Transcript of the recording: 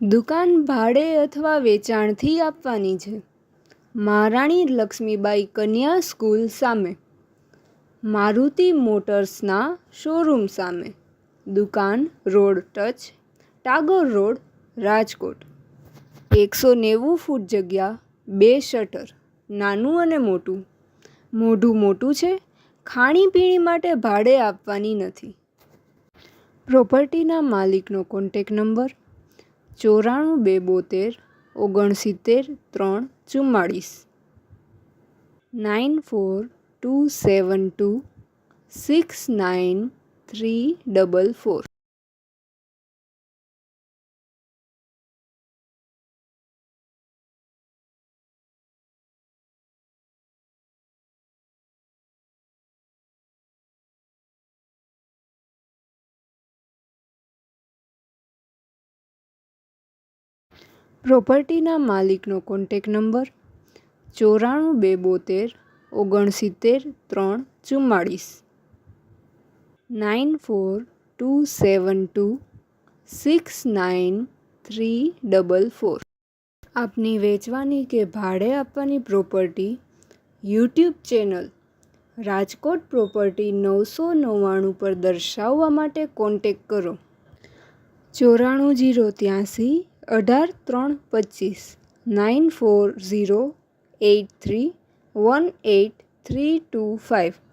દુકાન ભાડે અથવા વેચાણથી આપવાની છે. મહારાણી લક્ષ્મીબાઈ કન્યા સ્કૂલ સામે. મારુતિ મોટર્સના શોરૂમ સામે. દુકાન road touch, Tagore road, Rajkot. 190 ફૂટ જગ્યા, 2 શટર, નાનું અને મોટું. મોઢું મોટું છે, ખાણીપીણી માટે ભાડે આપવાની નથી. પ્રોપર્ટીના માલિકનો કોન્ટેક્ટ નંબર 94 272 69 344 94 272 69344. પ્રોપર્ટીના માલિકનો કોન્ટેક્ટ નંબર 94 272 69 94 272 69344. આપની વેચવાની કે ભાડે આપવાની property YouTube channel Rajkot property 999 પર દર્શાવવા માટે કોન્ટેક્ટ કરો. 94 083 18 325 94 083 18 325.